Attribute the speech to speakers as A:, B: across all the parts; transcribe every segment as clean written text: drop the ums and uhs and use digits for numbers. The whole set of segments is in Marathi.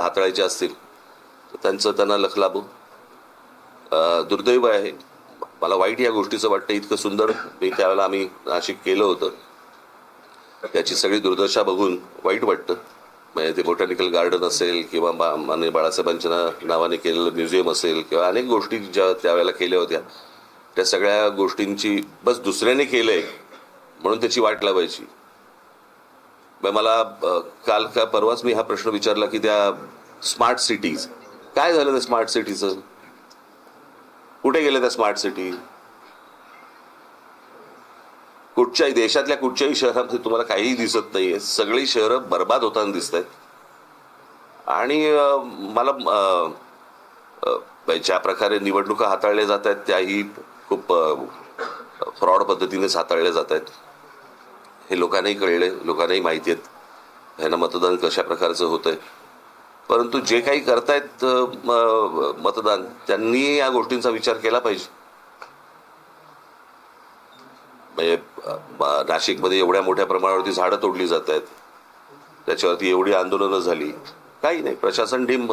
A: हाताळायचे असतील तर त्यांचं त्यांना लख लाभो. दुर्दैव आहे, मला वाईट या गोष्टीचं वाटतं. इतकं सुंदर मी त्यावेळेला आम्ही नाशिक केलं होतं, त्याची सगळी दुर्दशा बघून वाईट वाटतं. म्हणजे ते बोटॅनिकल गार्डन असेल किंवा माननीय बाळासाहेबांच्या नावाने केलेलं म्युझियम असेल किंवा अनेक गोष्टी ज्या त्यावेळेला केल्या होत्या, त्या सगळ्या गोष्टींची बस दुसऱ्याने केलंय म्हणून त्याची वाट लावायची. मला काल का परवाच मी हा प्रश्न विचारला की त्या स्मार्ट सिटीज काय झालं, त्या स्मार्ट सिटीचं कुठे गेलं? त्या स्मार्ट सिटी कुठच्याही देशातल्या कुठच्याही शहरामध्ये तुम्हाला काहीही दिसत नाहीये. सगळी शहरं बर्बाद होताना दिसत आहेत. आणि मला ज्या प्रकारे निवडणुका हाताळल्या जात आहेत त्याही खूप फ्रॉड पद्धतीनेच हाताळल्या जात आहेत. हे लोकांनाही कळले, लोकांनाही माहिती आहेत ह्यांना मतदान कशा प्रकारचं होतंय. परंतु जे काही करतायत मतदान, त्यांनी या गोष्टींचा विचार केला पाहिजे. म्हणजे नाशिकमध्ये एवढ्या मोठ्या प्रमाणावरती झाडं तोडली जात आहेत, त्याच्यावरती एवढी आंदोलनं झाली, काही नाही, प्रशासन डिंब.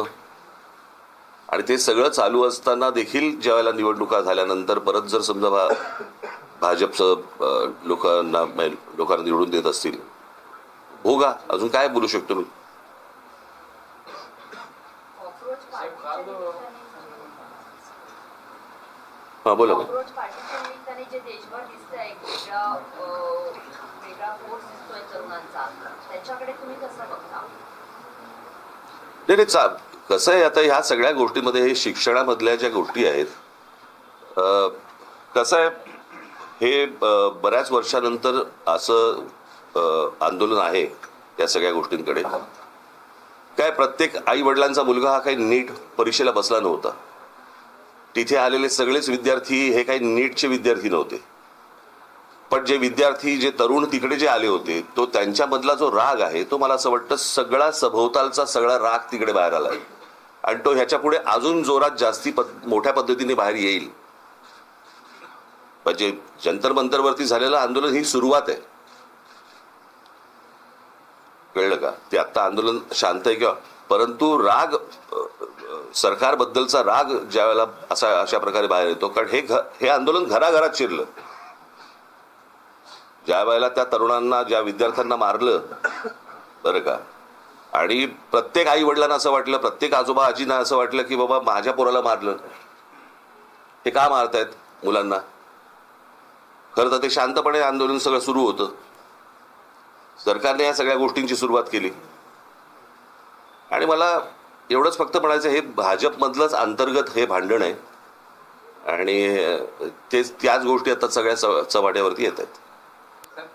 A: आणि ते सगळं चालू असताना देखील ज्यावेळेला निवडणुका झाल्यानंतर परत जर समजा भाजपचं लोकांना निवडून देत असतील, हो का, अजून काय बोलू शकतो मी. हा बोला. नाही, कसं आहे आता ह्या सगळ्या गोष्टींमध्ये हे शिक्षणामधल्या ज्या गोष्टी आहेत, कसं आहे हे बऱ्याच वर्षानंतर असं आंदोलन आहे या सगळ्या गोष्टींकडे. काय प्रत्येक आई वडिलांचा मुलगा हा काही नीट परीक्षेला बसला नव्हता. तिथे आलेले सगळेच विद्यार्थी हे काही नीटचे विद्यार्थी नव्हते. पण जे विद्यार्थी, जे तरुण तिकडे जे आले होते, तो त्यांच्यामधला जो राग आहे तो मला असं वाटतं सगळा सभोवतालचा सगळा राग तिकडे बाहेर आला आहे. आणि तो ह्याच्या पुढे अजून जोरात जास्ती मोठ्या पद्धतीने बाहेर येईल. म्हणजे जंतर मंतरवरती झालेलं आंदोलन ही सुरुवात आहे, कळलं का. ते आता आंदोलन शांत आहे किंवा, परंतु राग, सरकारबद्दलचा राग ज्या वेळेला अशा प्रकारे बाहेर येतो, कारण हे आंदोलन घराघरात शिरलं. ज्या वेळेला त्या तरुणांना, ज्या विद्यार्थ्यांना मारलं, बरं का, आणि प्रत्येक आई वडिलांना असं वाटलं, प्रत्येक आजोबा आजींना असं वाटलं की बाबा माझ्या पोराला मारलं, हे का मारतायत मुलांना. खरं तर ते शांतपणे आंदोलन सगळं सुरू होतं. सरकारने या सगळ्या गोष्टींची सुरुवात केली. आणि मला एवढंच फक्त म्हणायचं, हे भाजपमधलंच अंतर्गत हे भांडण आहे आणि त्याच गोष्टी आता सगळ्या चव्हाट्यावरती येत आहेत.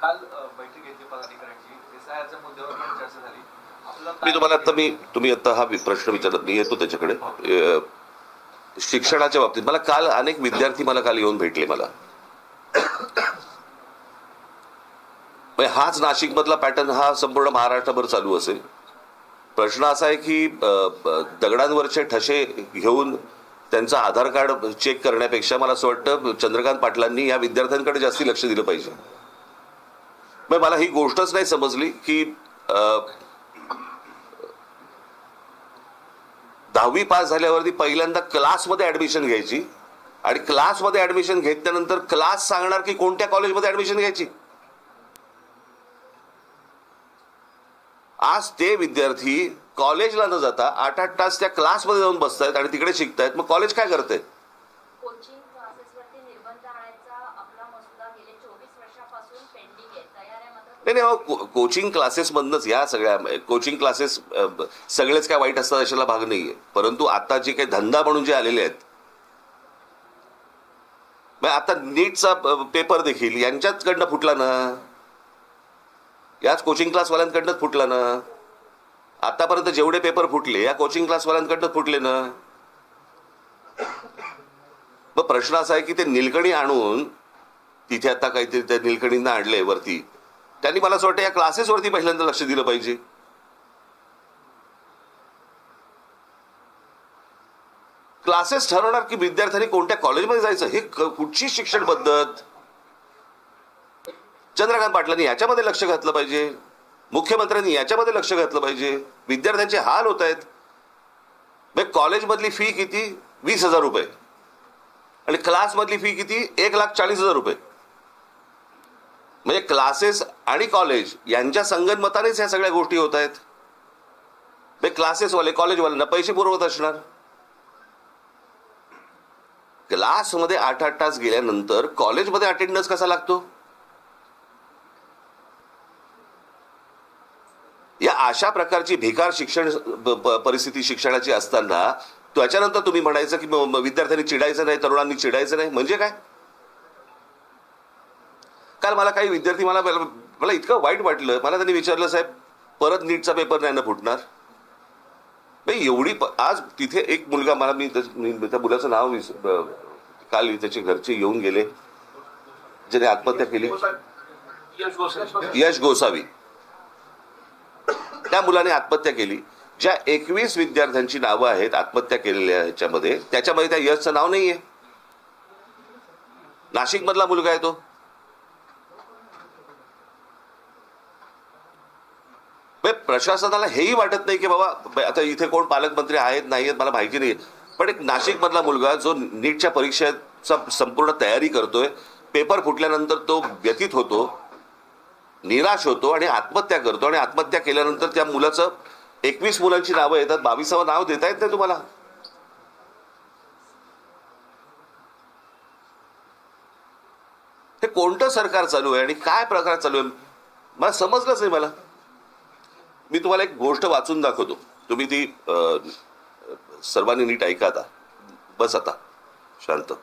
B: काल बैठक घेतली पदाधिकाऱ्यांची, एसआयआरच्या मुद्द्यावर पण चर्चा झाली.
A: मी तुम्हाला तुम्ही आता हा प्रश्न विचारत, मी येतो त्याच्याकडे. शिक्षणाच्या बाबतीत मला काल अनेक विद्यार्थी मला काल येऊन भेटले. मला हाच नाशिक मधला पॅटर्न हा संपूर्ण महाराष्ट्रभर चालू असेल. प्रश्न असा आहे की दगडांवरचे ठसे घेऊन त्यांचं आधार कार्ड चेक करण्यापेक्षा मला असं वाटतं चंद्रकांत पाटलांनी या विद्यार्थ्यांकडे जास्ती लक्ष दिलं पाहिजे. मला ही गोष्टच नाही समजली की 10वी पास झाल्यावरती पहिल्यांदा क्लासमध्ये ऍडमिशन घ्यायची आणि क्लासमध्ये ऍडमिशन घेतल्यानंतर क्लास सांगणार की कोणत्या कॉलेजमध्ये ऍडमिशन घ्यायची. आज ते विद्यार्थी कॉलेजला न जाता 8-8 तास त्या क्लासमध्ये जाऊन बसतायत आणि तिकडे शिकतायत. मग कॉलेज काय करते?
C: कोचिंग क्लासेसवरती निर्बंध आणायचा आपला मसुदा गेले 24 वर्षापासून पेंडिंग आहे, तयार आहे मात्र
A: नाही. कोचिंग क्लासेस मधनच या सगळ्या कोचिंग क्लासेस सगळेच काय वाईट असतात अशाला भाग नाहीये. परंतु आता जे काही धंदा म्हणून जे आलेले आहेत, आता नीटचा पेपर देखील यांच्याचकडनं फुटला ना, याच कोचिंग क्लासवाल्यांकडनंच फुटला ना. आतापर्यंत जेवढे पेपर फुटले या कोचिंग क्लासवाल्यांकडनंच फुटले ना. मग प्रश्न असा आहे की ते निलकणी आणून तिथे आता काहीतरी त्या निलकणींना आणलंय वरती, त्यांनी मला असं वाटतं या क्लासेसवरती पहिल्यांदा लक्ष दिलं पाहिजे. क्लासेस ठरवणार की विद्यार्थ्यांनी कोणत्या कॉलेजमध्ये जायचं, हे कुठची शिक्षण पद्धत. चंद्रकांत पाटलांनी याच्यामध्ये लक्ष घातलं पाहिजे, मुख्यमंत्र्यांनी याच्यामध्ये लक्ष घातलं पाहिजे. विद्यार्थ्यांचे हाल होत आहेत. म्हणजे कॉलेजमधली फी किती? 20,000 रुपये. आणि क्लासमधली फी किती? 1,40,000 रुपये. म्हणजे क्लासेस आणि कॉलेज यांच्या संगनमतानेच ह्या सगळ्या गोष्टी होत आहेत. क्लासेसवाले कॉलेजवाल्यांना पैसे पुरवत असणार. क्लासमध्ये 8-8 तास गेल्यानंतर कॉलेजमध्ये अटेंडन्स कसा लागतो? या अशा प्रकारची भिकार शिक्षण परिस्थिती शिक्षणाची असताना त्याच्यानंतर तुम्ही म्हणायचं की विद्यार्थ्यांनी चिडायचं नाही, तरुणांनी चिडायचं नाही. म्हणजे काय? काल मला काही विद्यार्थी मला इतकं वाईट वाटलं. मला त्यांनी विचारलं, साहेब परत नीटचा पेपर नाही ना फुटणार? एवढी आज तिथे एक मुलगा, मी त्या मुलाचं नाव काल त्याचे घरचे येऊन गेले, ज्याने आत्महत्या केली, यश गोसावी. त्या मुलाने आत्महत्या केली. ज्या 21 विद्यार्थ्यांची नावं आहेत आत्महत्या केलेल्या ह्याच्यामध्ये, त्याच्यामध्ये त्या यशचं नाव नाहीये. नाशिक मधला मुलगा आहे तो. प्रशासनाला हेही वाटत नाही की बाबा आता इथे कोण पालकमंत्री आहेत नाही आहेत मला माहिती नाही, पण एक नाशिक मधला मुलगा जो नीटच्या परीक्षेचा संपूर्ण तयारी करतोय, पेपर फुटल्यानंतर तो व्यथित होतो, निराश होतो आणि आत्महत्या करतो. आणि आत्महत्या केल्यानंतर त्या मुलाचं 21 मुलांची नावं येतात, 22वं नाव देता येत नाही तुम्हाला. हे कोणतं सरकार चालू आहे आणि काय प्रकार चालू आहे मला समजलंच नाही. मी तुम्हाला एक गोष्ट वाचून दाखवतो, तुम्ही ती सर्वांनी नीट ऐका. आता बस आता शांत.